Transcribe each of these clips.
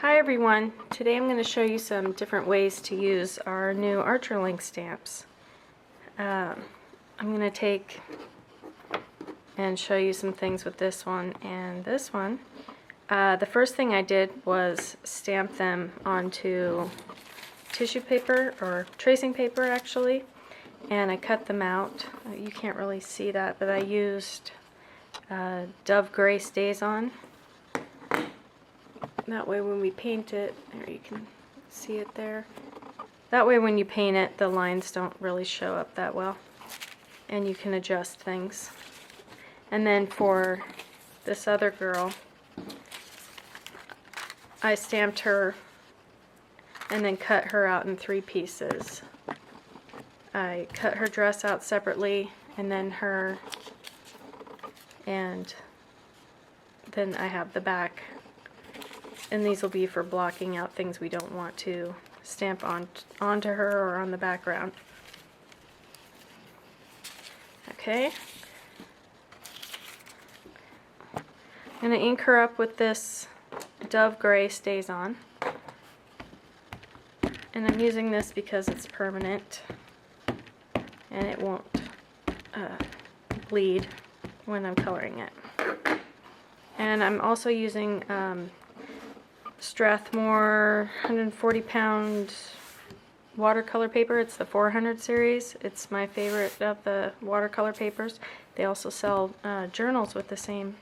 Hi everyone, today I'm going to show you some different ways to use our new Archer stamps. I'm going to take and show you some things with this one and this one. The first thing I did was stamp them onto tissue paper, or tracing paper actually, and I cut them out. You can't really see that, but I used Dove Gray Stays On. That way when we paint it, there you can see it there. That way when you paint it, the lines don't really show up that well. And you can adjust things. And then for this other girl, I stamped her and then cut her out in 3 pieces. I cut her dress out separately, and then her, and then I have the back. And these will be for blocking out things we don't want to stamp onto her or on the background. Okay. I'm going to ink her up with this Dove Gray Stays On. And I'm using this because it's permanent and it won't bleed when I'm coloring it. And I'm also using Strathmore 140-pound watercolor paper. It's the 400 series. It's my favorite of the watercolor papers. They also sell journals with the same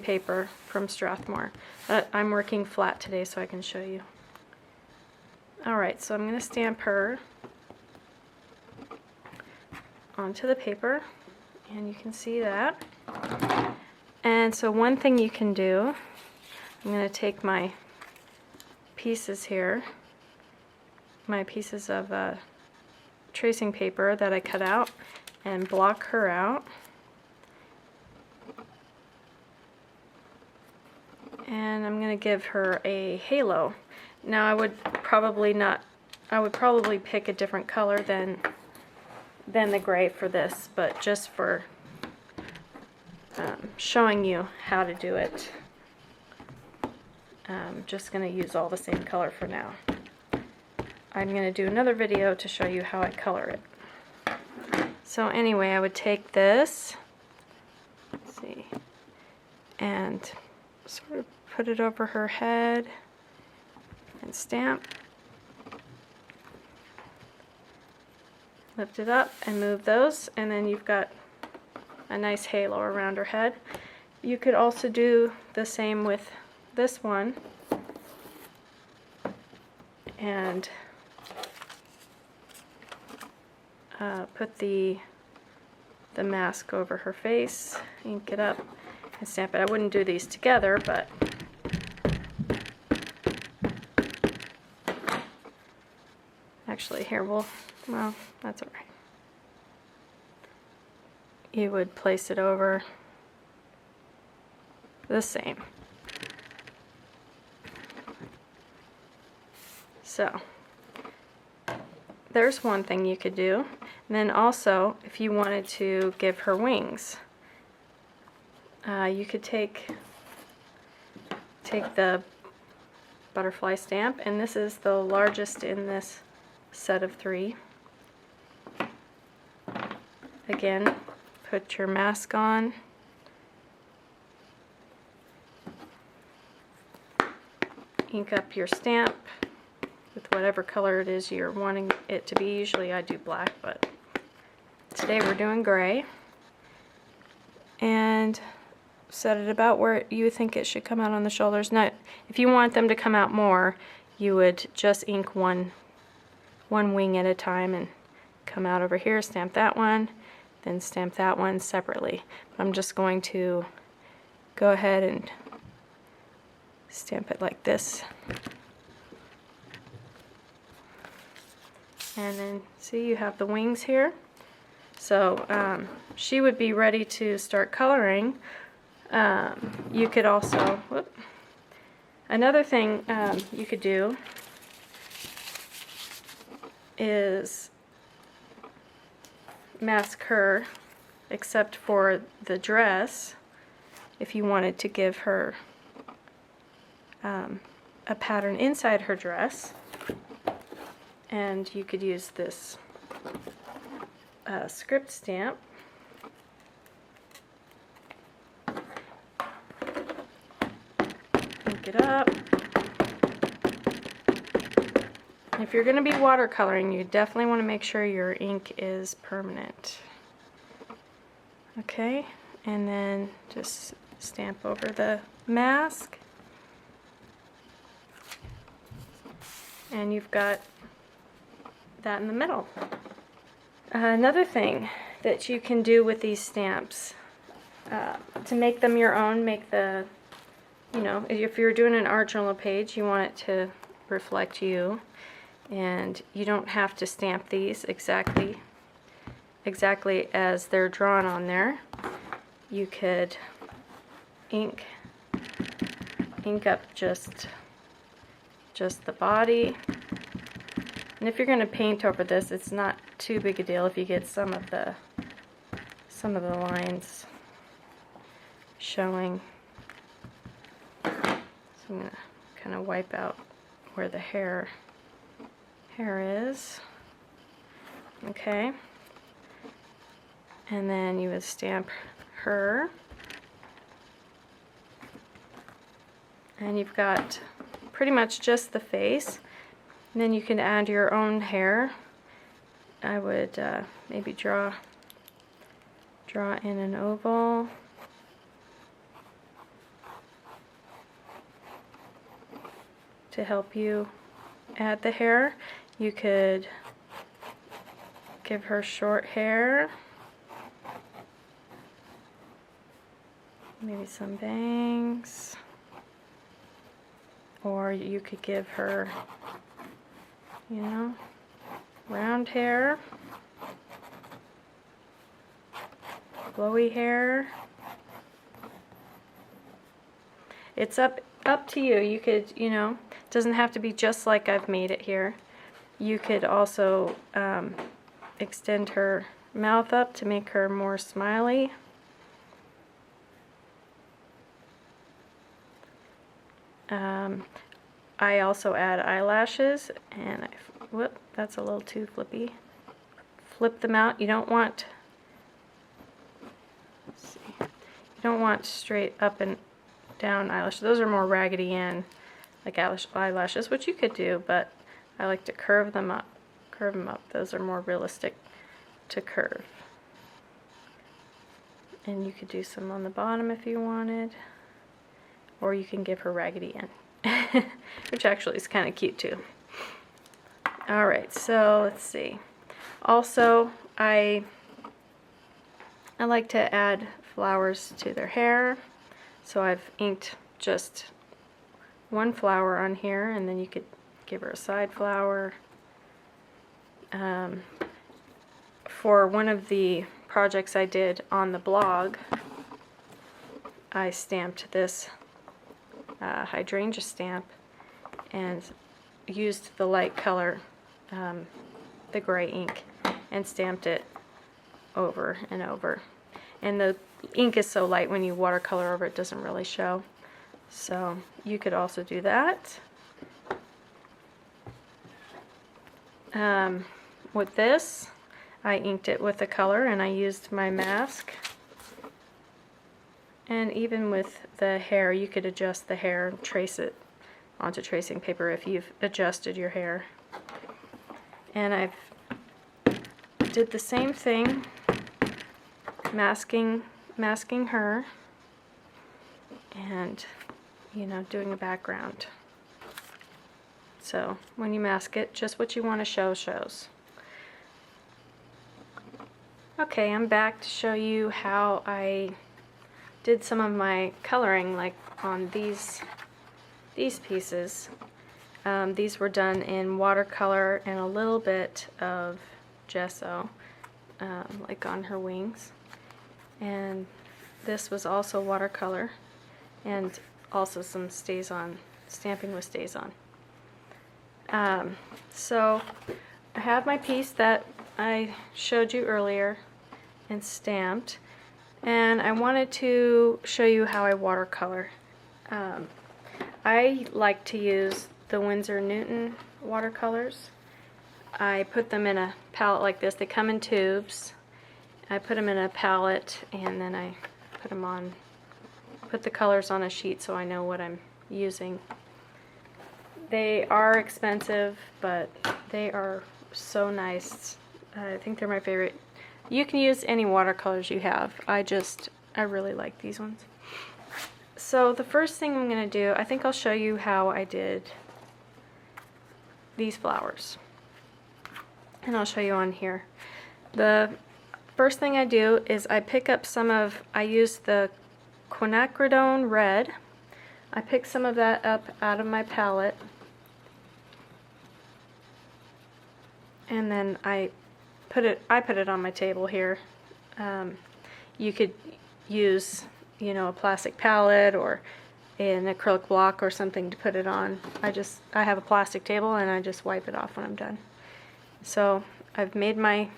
paper from Strathmore. I'm working flat today so I can show you. Alright, so I'm going to stamp her onto the paper, and you can see that. And so one thing you can do, I'm going to take my pieces here, my pieces of tracing paper that I cut out, and block her out. And I'm going to give her a halo. Now I would probably pick a different color than the gray for this, but just for showing you how to do it, I'm just going to use all the same color for now. I'm going to do another video to show you how I color it. So anyway, I would take this, let's see, and sort of put it over her head and stamp. Lift it up and move those, and then you've got a nice halo around her head. You could also do the same with this one and put the mask over her face, ink it up, and stamp it. I wouldn't do these together, but actually here well, that's alright. You would place it over the same. So there's one thing you could do. And then also, if you wanted to give her wings, you could take the butterfly stamp, and this is the largest in this set of 3. Again, put your mask on, ink up your stamp with whatever color it is you're wanting it to be. Usually I do black, but today we're doing gray. And set it about where you think it should come out on the shoulders. Now, if you want them to come out more, you would just ink one wing at a time and come out over here, stamp that one, then stamp that one separately. I'm just going to go ahead and stamp it like this. And then see, you have the wings here. So she would be ready to start coloring. You could also, another thing you could do is mask her, except for the dress, if you wanted to give her a pattern inside her dress, and you could use this script stamp. Ink it up. If you're going to be watercoloring, you definitely want to make sure your ink is permanent. Okay, and then just stamp over the mask. And you've got that in the middle. Another thing that you can do with these stamps, to make them your own, make the, you know, if you're doing an art journal page, you want it to reflect you. And you don't have to stamp these exactly as they're drawn on there. You could ink up just the body. And if you're going to paint over this, it's not too big a deal if you get some of the lines showing. So I'm going to kind of wipe out where the hair is. Okay. And then you would stamp her. And you've got pretty much just the face. And then you can add your own hair. I would maybe draw in an oval. To help you add the hair. You could give her short hair, maybe some bangs, or you could give her, you know, round hair, flowy hair. It's up to you. You could, you know, it doesn't have to be just like I've made it here. You could also extend her mouth up to make her more smiley. I also add eyelashes, and whoop, that's a little too flippy. Flip them out. You don't want, let's see, you don't want straight up and down eyelashes. Those are more Raggedy Ann like eyelashes, which you could do, but I like to curve them up. Those are more realistic to curve. And you could do some on the bottom if you wanted, or you can give her Raggedy Ann, which actually is kind of cute too. All right, so let's see. Also, I like to add flowers to their hair, so I've inked just one flower on here, and then you could give her a side flower. For one of the projects I did on the blog, I stamped this hydrangea stamp and used the light color, the gray ink, and stamped it over and over. And the ink is so light when you watercolor over it doesn't really show. So you could also do that. With this, I inked it with the color and I used my mask. And even with the hair, you could adjust the hair and trace it onto tracing paper if you've adjusted your hair. And I've did the same thing, masking her and, you know, doing a background. So when you mask it, just what you want to show shows. Okay, I'm back to show you how I did some of my coloring, like on these pieces. These were done in watercolor and a little bit of gesso, like on her wings. And this was also watercolor, and also some stays-on, stamping with stays-on. So I have my piece that I showed you earlier and stamped, and I wanted to show you how I watercolor. I like to use the Winsor Newton watercolors. I put them in a palette like this. They come in tubes. I put them in a palette and then I put the colors on a sheet so I know what I'm using. They are expensive, but they are so nice. I think they're my favorite. You can use any watercolors you have. I really like these ones. So the first thing I'm going to do, I think I'll show you how I did these flowers. And I'll show you on here. The first thing I do is I pick up I use the quinacridone red. I pick some of that up out of my palette. And then I put it on my table here. You could use, a plastic palette or an acrylic block or something to put it on. I have a plastic table and I just wipe it off when I'm done. So I've made my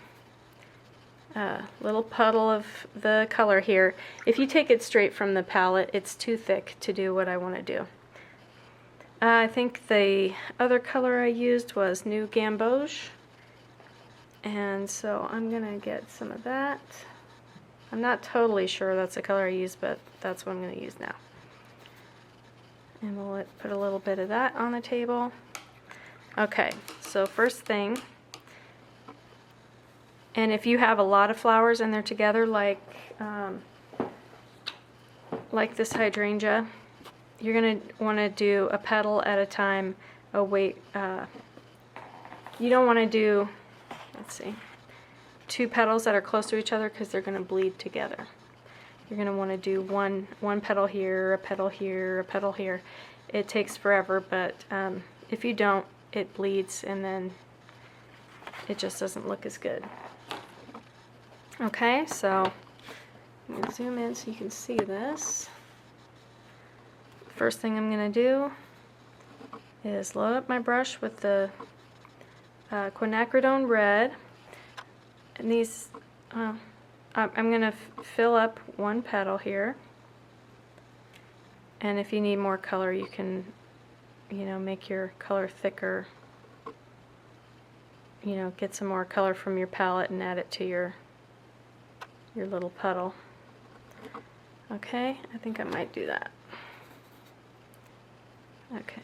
little puddle of the color here. If you take it straight from the palette, it's too thick to do what I want to do. I think the other color I used was New Gamboge. And so I'm going to get some of that. I'm not totally sure that's the color I used, but that's what I'm going to use now. And we'll put a little bit of that on the table. Okay, so first thing, and if you have a lot of flowers and they're together like this hydrangea, you're going to want to do a petal at a time. You don't want to do, let's see, 2 petals that are close to each other because they're going to bleed together. You're going to want to do one petal here, a petal here, a petal here. It takes forever, but if you don't, it bleeds and then it just doesn't look as good. Okay, so I'm going to zoom in so you can see this. First thing I'm going to do is load up my brush with the quinacridone red. And these, I'm going to fill up one petal here. And if you need more color, you can, make your color thicker. Get some more color from your palette and add it to your little puddle. Okay, I think I might do that. Okay,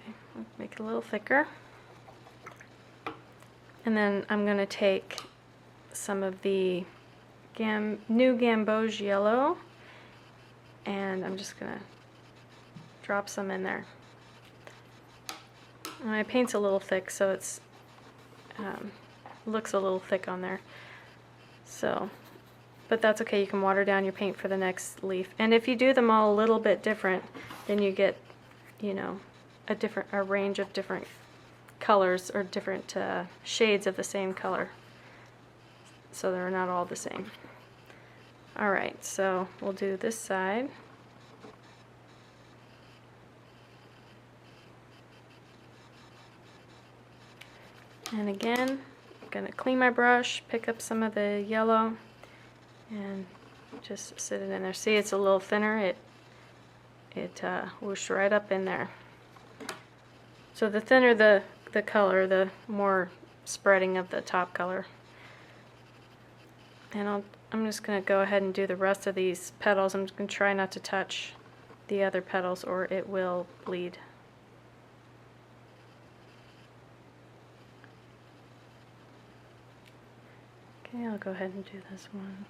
make it a little thicker. And then I'm going to take some of the New Gamboge yellow and I'm just going to drop some in there. And my paint's a little thick, so it's looks a little thick on there. So, but that's okay, you can water down your paint for the next leaf. And if you do them all a little bit different, then you get, a range of different colors or different shades of the same color. So they're not all the same. Alright, so we'll do this side. And again, I'm going to clean my brush, pick up some of the yellow, and just sit it in there. See, it's a little thinner. It whooshed right up in there. So the thinner the color, the more spreading of the top color. And I'm just going to go ahead and do the rest of these petals. I'm just going to try not to touch the other petals or it will bleed. Okay, I'll go ahead and do this one.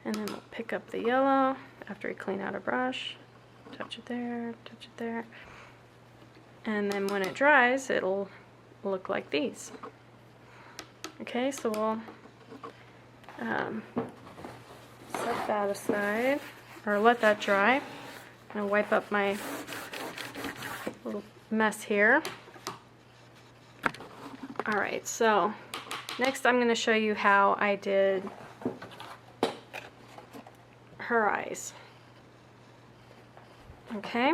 And then we'll pick up the yellow after we clean out our brush. Touch it there, touch it there. And then when it dries, it'll look like these. Okay, so we'll set that aside, or let that dry. I'm going to wipe up my little mess here. Alright, so next I'm going to show you how I did her eyes. Okay,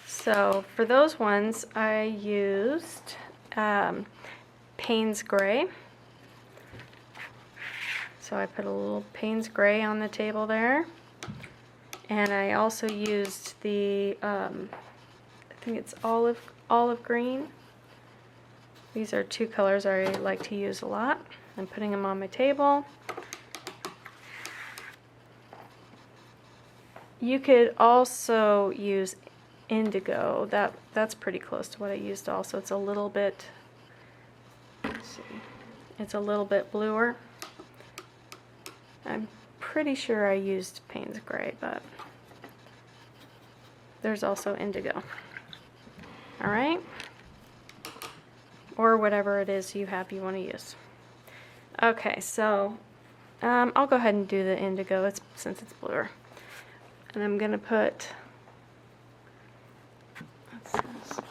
so for those ones I used Payne's Gray. So I put a little Payne's Gray on the table there. And I also used the, I think it's olive green. These are two colors I like to use a lot. I'm putting them on my table. You could also use indigo. That's pretty close to what I used also. It's a little bit, let's see, it's a little bit bluer. I'm pretty sure I used Payne's Gray, but there's also indigo. Alright? Or whatever it is you want to use. Okay, so I'll go ahead and do the indigo since it's bluer. And I'm going to put, let's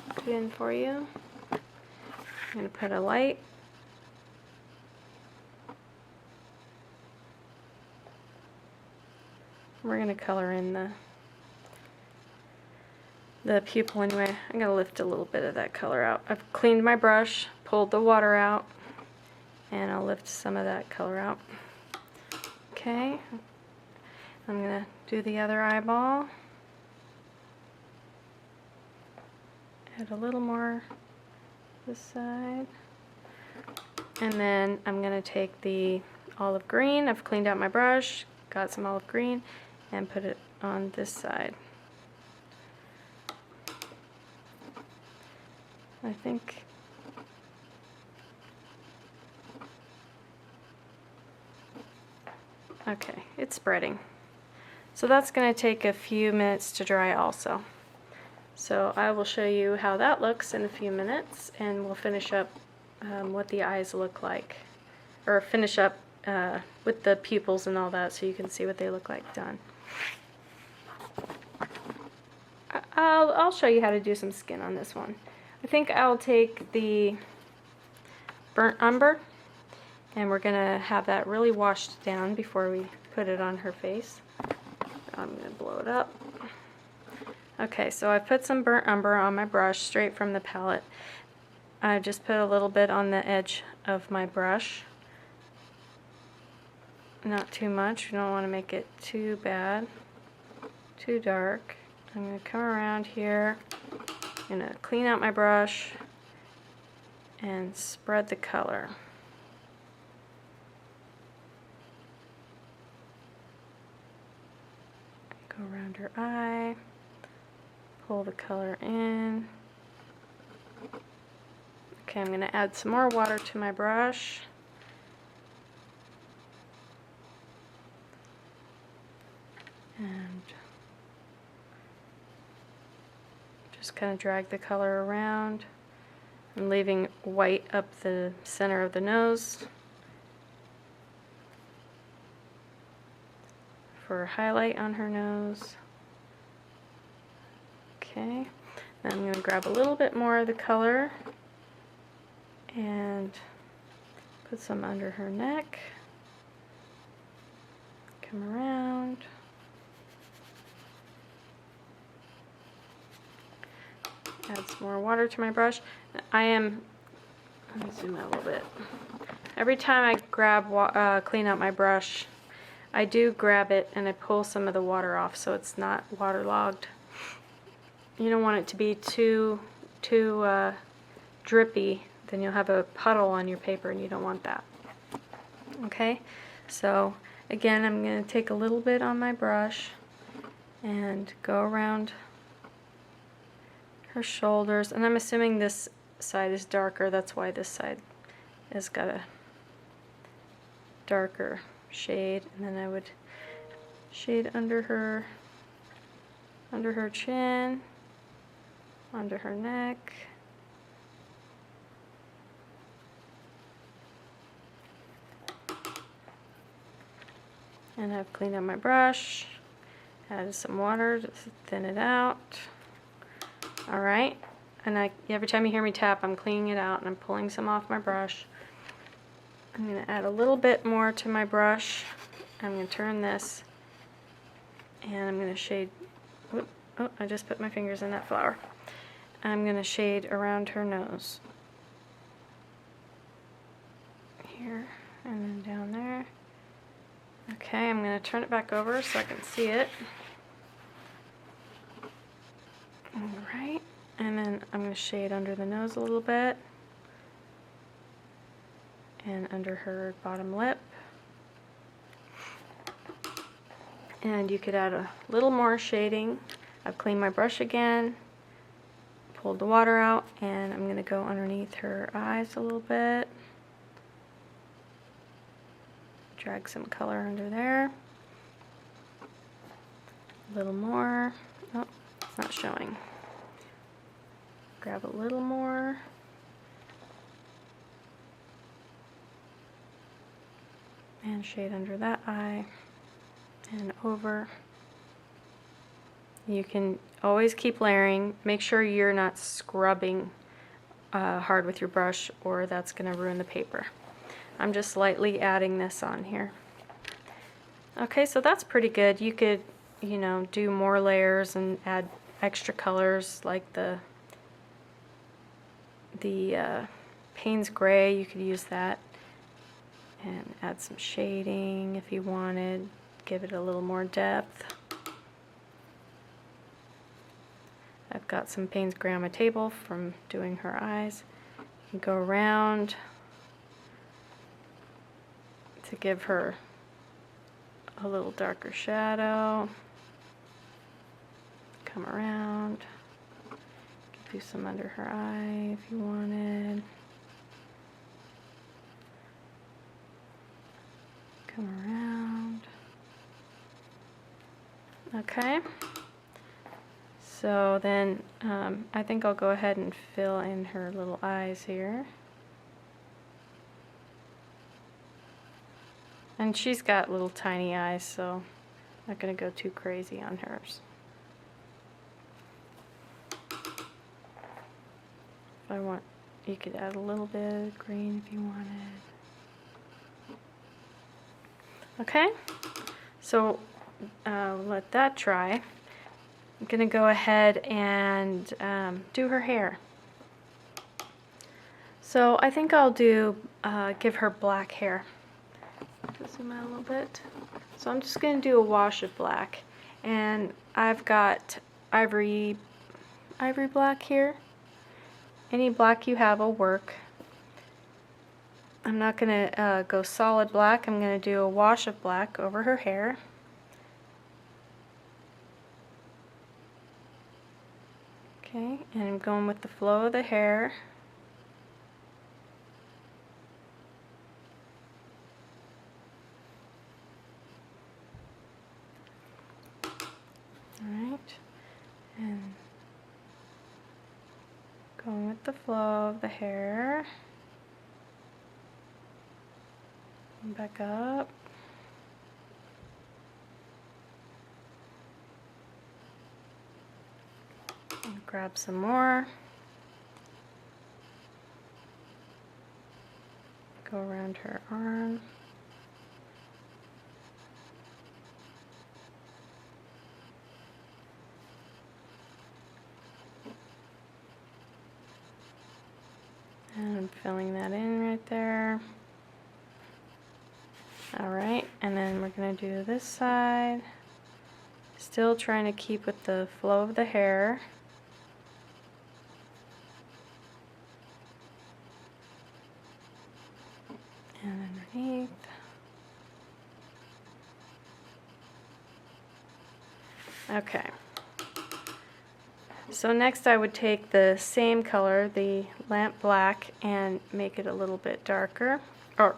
put it in for you. I'm going to put a light. We're going to color in the pupil anyway. I'm going to lift a little bit of that color out. I've cleaned my brush, pulled the water out, and I'll lift some of that color out. Okay, I'm going to do the other eyeball. Add a little more this side. And then I'm going to take the olive green. I've cleaned out my brush, got some olive green, and put it on this side. I think okay, it's spreading. So that's going to take a few minutes to dry also. So I will show you how that looks in a few minutes, and we'll finish up what the eyes look like, or finish up with the pupils and all that, so you can see what they look like done. I'll show you how to do some skin on this one. I think I'll take the burnt umber, and we're going to have that really washed down before we put it on her face. I'm going to blow it up. Okay, so I put some burnt umber on my brush straight from the palette. I just put a little bit on the edge of my brush. Not too much. You don't want to make it too bad, too dark. I'm going to come around here. I'm going to clean out my brush and spread the color. Go around her eye, pull the color in. Okay, I'm going to add some more water to my brush. And just kind of drag the color around. I'm leaving white up the center of the nose for a highlight on her nose. Okay, then I'm going to grab a little bit more of the color and put some under her neck. Come around. Add some more water to my brush. Let me zoom out a little bit. Every time I clean out my brush, I do grab it and I pull some of the water off so it's not waterlogged. You don't want it to be too drippy, then you'll have a puddle on your paper and you don't want that. Okay, so again, I'm going to take a little bit on my brush and go around her shoulders, and I'm assuming this side is darker, that's why this side has got a darker shade, and then I would shade under her chin, under her neck. And I've cleaned out my brush, added some water to thin it out. Alright, and every time you hear me tap, I'm cleaning it out and I'm pulling some off my brush. I'm going to add a little bit more to my brush. I'm going to turn this and I'm going to shade, oh, I just put my fingers in that flower. I'm going to shade around her nose. Here, and then down there, Okay, I'm going to turn it back over so I can see it. Alright, and then I'm going to shade under the nose a little bit and under her bottom lip. And you could add a little more shading. I've cleaned my brush again, pulled the water out, and I'm going to go underneath her eyes a little bit. Drag some color under there. A little more. Oh, it's not showing. Grab a little more. And shade under that eye and over. You can always keep layering. Make sure you're not scrubbing hard with your brush, or that's going to ruin the paper. I'm just lightly adding this on here. Okay, so that's pretty good. You could, you know, do more layers and add extra colors like the Payne's Gray. You could use that and add some shading if you wanted. Give it a little more depth. I've got some Payne's Gray on my table from doing her eyes. You can go around to give her a little darker shadow. Come around. Do some under her eye if you wanted. Come around. Okay. So then I think I'll go ahead and fill in her little eyes here. And she's got little tiny eyes, so I'm not going to go too crazy on hers. If I want, you could add a little bit of green if you wanted. Okay, so let that dry. I'm going to go ahead and do her hair. So I think I'll do give her black hair. Just zoom out a little bit. So I'm just going to do a wash of black, and I've got ivory black here. Any black you have will work. I'm not going to go solid black. I'm going to do a wash of black over her hair. Okay, and I'm going with the flow of the hair. Alright, and going with the flow of the hair. And back up. And grab some more. Go around her arm. And I'm filling that in right there. Alright, and then we're going to do this side. Still trying to keep with the flow of the hair. And underneath. Okay. So next I would take the same color, the lamp black, and make it a little bit darker. Or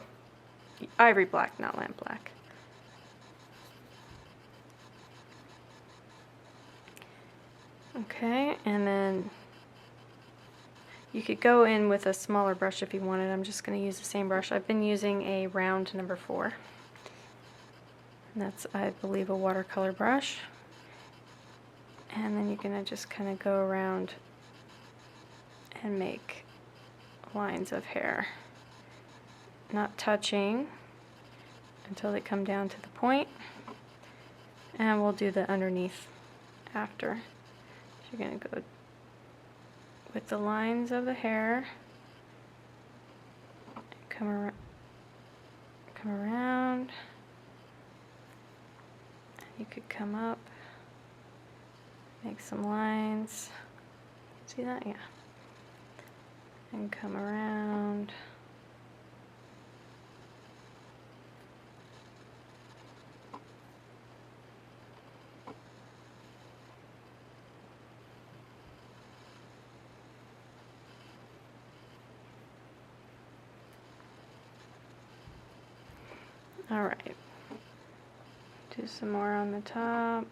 ivory black, not lamp black. Okay, and then you could go in with a smaller brush if you wanted. I'm just going to use the same brush. I've been using a round number 4. And that's, I believe, a watercolor brush. And then you're going to just kind of go around and make lines of hair. Not touching until they come down to the point. And we'll do the underneath after. So you're going to go with the lines of the hair, come around, you could come up, make some lines. See that? Yeah. And come around. All right. Do some more on the top.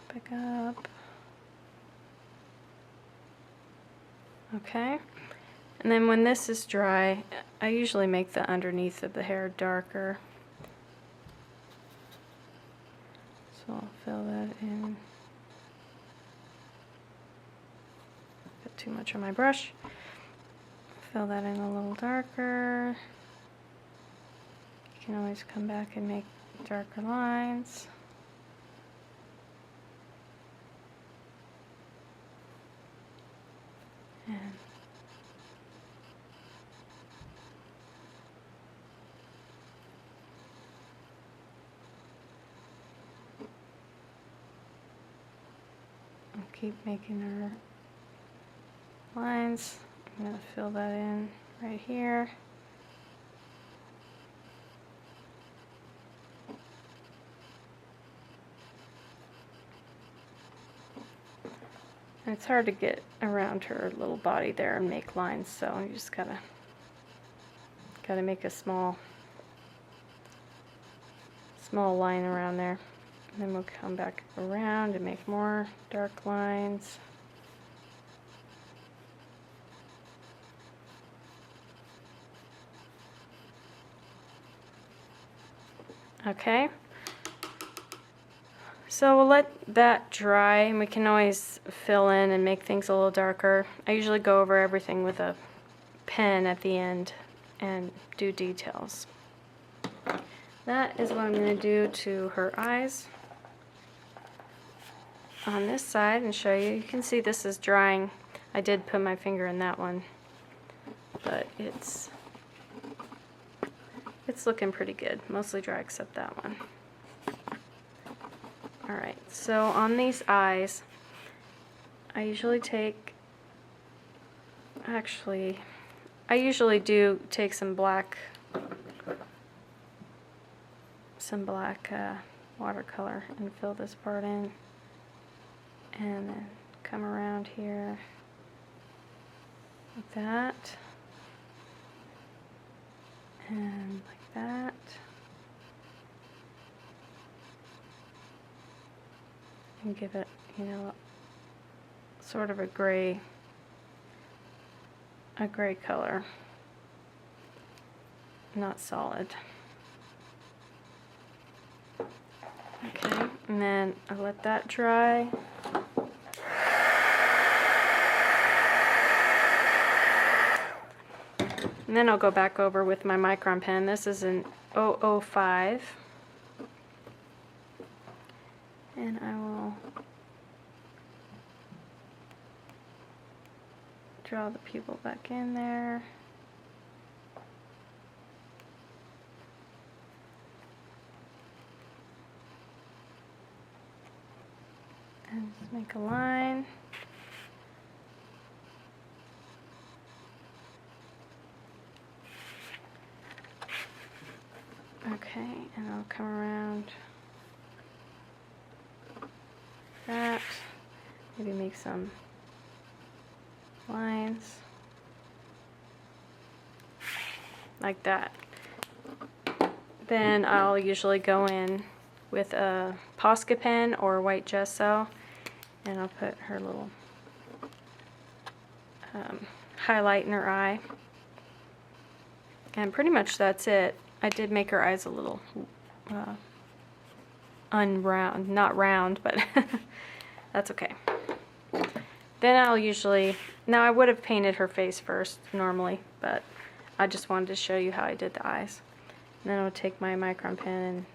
Back up. Okay. And then when this is dry, I usually make the underneath of the hair darker. So I'll fill that in. Got too much on my brush. Fill that in a little darker. You can always come back and make darker lines. And I'll keep making her lines. I'm going to fill that in right here. And it's hard to get around her little body there and make lines, so you just gotta make a small line around there. And then we'll come back around and make more dark lines. Okay. So we'll let that dry, and we can always fill in and make things a little darker. I usually go over everything with a pen at the end and do details. That is what I'm going to do to her eyes on this side and show you. You can see this is drying. I did put my finger in that one, but it's looking pretty good. Mostly dry except that one. Alright, so on these eyes, I usually do take some black watercolor and fill this part in, and then come around here like that, and like that. And give it, you know, sort of a gray color, not solid. Okay, and then I let that dry. And then I'll go back over with my micron pen. This is an 005. And I will draw the pupil back in there. And just make a line. Okay, and I'll come around that, maybe make some lines like that. Then I'll usually go in with a Posca pen or white gesso, and I'll put her little highlight in her eye, and pretty much that's it. I did make her eyes a little unround, not round, but that's okay. Then I'll usually, now I would have painted her face first normally, but I just wanted to show you how I did the eyes. And then I'll take my micron pen and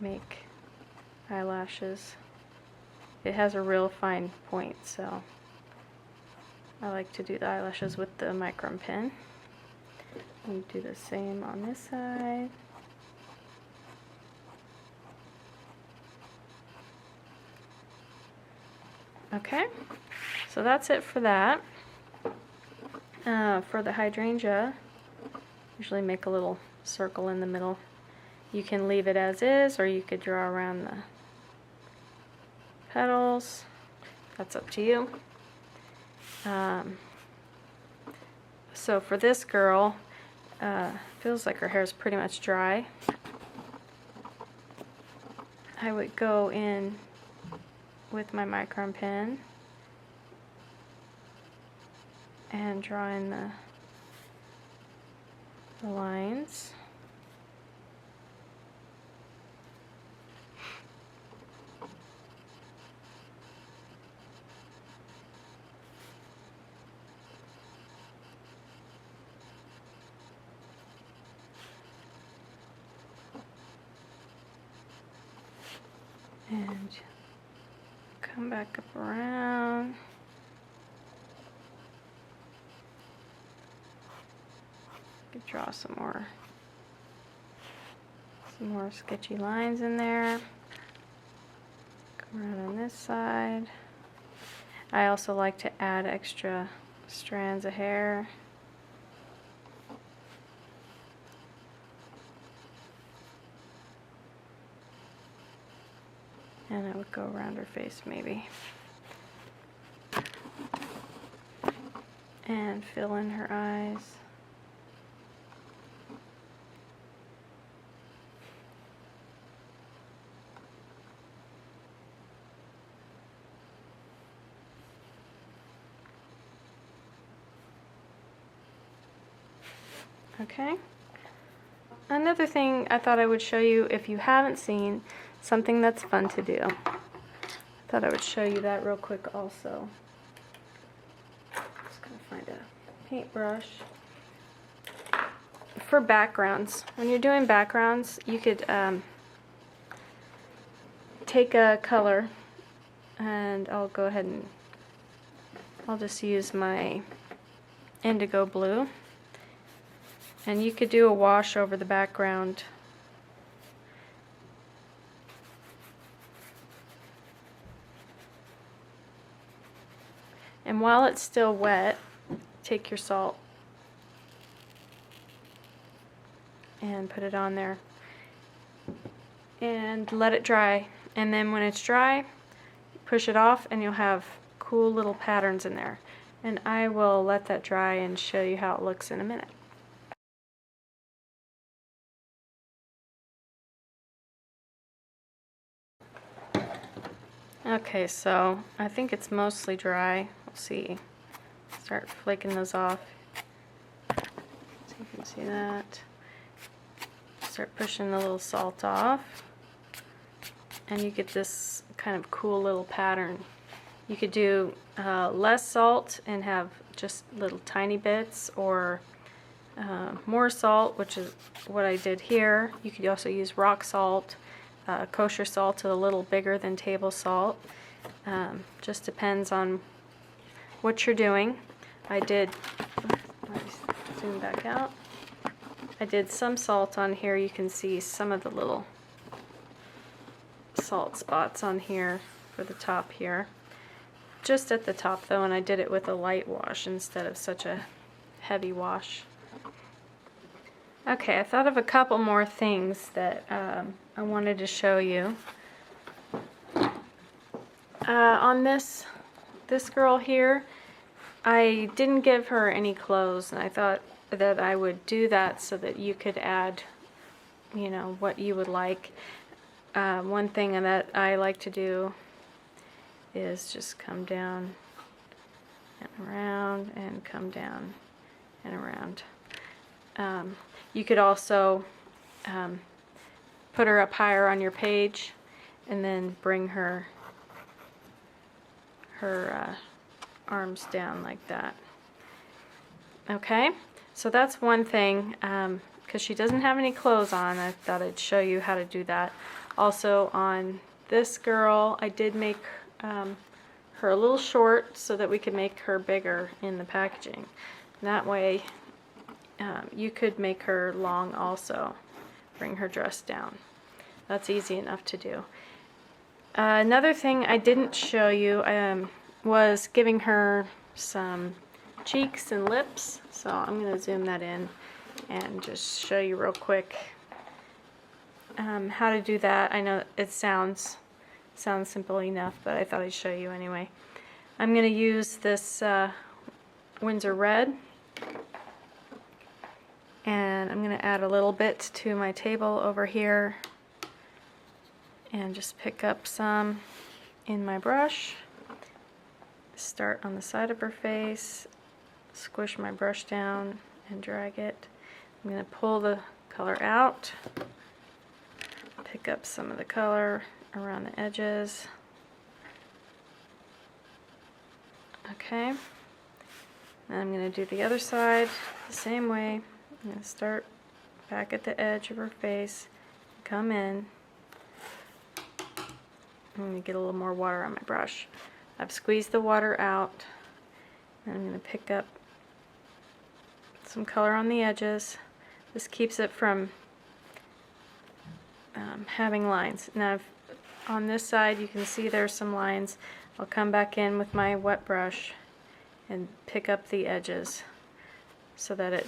make eyelashes. It has a real fine point, so I like to do the eyelashes with the micron pen. And do the same on this side. Okay, so that's it for that. For the hydrangea, usually make a little circle in the middle. You can leave it as is, or you could draw around the petals. That's up to you. So for this girl, feels like her hair is pretty much dry. I would go in with my micron pen and draw in the lines. And come back up around. Could draw some more sketchy lines in there. Come around on this side. I also like to add extra strands of hair. And I would go around her face maybe. And fill in her eyes. Okay. Another thing I thought I would show you, if you haven't seen, something that's fun to do. I thought I would show you that real quick also. Just gonna find a paintbrush. For backgrounds, when you're doing backgrounds, you could take a color, and I'll go ahead and I'll just use my indigo blue. And you could do a wash over the background. And while it's still wet, take your salt and put it on there. And let it dry. And then when it's dry, push it off and you'll have cool little patterns in there. And I will let that dry and show you how it looks in a minute. Okay, so I think it's mostly dry. We'll see. Start flaking those off. See if you can see that. Start pushing the little salt off. And you get this kind of cool little pattern. You could do less salt and have just little tiny bits, or more salt, which is what I did here. You could also use rock salt. Kosher salt is a little bigger than table salt. Just depends on what you're doing. Let me zoom back out. I did some salt on here. You can see some of the little salt spots on here for the top here. Just at the top though, and I did it with a light wash instead of such a heavy wash. Okay, I thought of a couple more things that I wanted to show you. On this girl here, I didn't give her any clothes, and I thought that I would do that so that you could add, you know, what you would like. One thing that I like to do is just come down and around and come down and around. You could also put her up higher on your page and then bring her arms down like that. Okay, so that's one thing. Because she doesn't have any clothes on, I thought I'd show you how to do that. Also on this girl, I did make her a little short so that we could make her bigger in the packaging. That way you could make her long also, bring her dress down. That's easy enough to do. Another thing I didn't show you was giving her some cheeks and lips. So I'm going to zoom that in and just show you real quick how to do that. I know it sounds simple enough, but I thought I'd show you anyway. I'm going to use this Windsor Red, and I'm going to add a little bit to my table over here and just pick up some in my brush. Start on the side of her face, squish my brush down and drag it. I'm going to pull the color out, pick up some of the color around the edges. Okay, and I'm going to do the other side the same way. I'm going to start back at the edge of her face, come in. I'm going to get a little more water on my brush. I've squeezed the water out, and I'm going to pick up some color on the edges. This keeps it from having lines. Now on this side you can see there's some lines. I'll come back in with my wet brush and pick up the edges so that it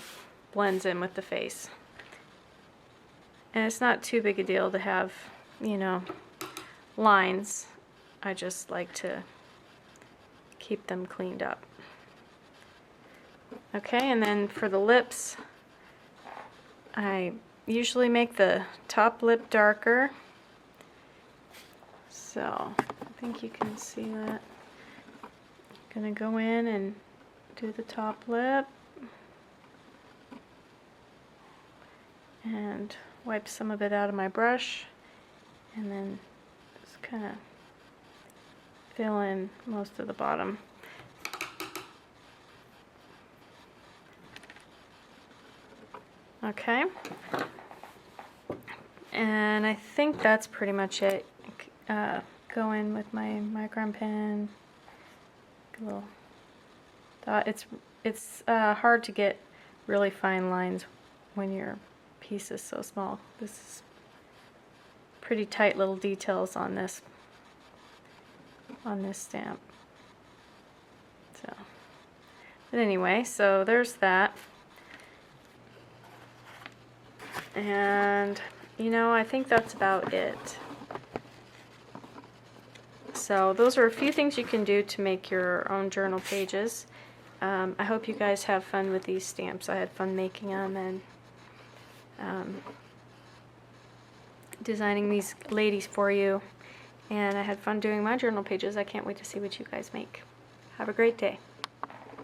blends in with the face. And it's not too big a deal to have, you know, lines. I just like to keep them cleaned up. Okay, and then for the lips, I usually make the top lip darker. So I think you can see that. I'm gonna go in and do the top lip and wipe some of it out of my brush, and then just kind of fill in most of the bottom. Okay, and I think that's pretty much it. Go in with my micron pen. A little dot. It's hard to get really fine lines when your piece is so small. This is pretty tight little details on this stamp. So, but anyway, so there's that. And you know, I think that's about it. So those are a few things you can do to make your own journal pages. I hope you guys have fun with these stamps. I had fun making them and designing these ladies for you. And I had fun doing my journal pages. I can't wait to see what you guys make. Have a great day.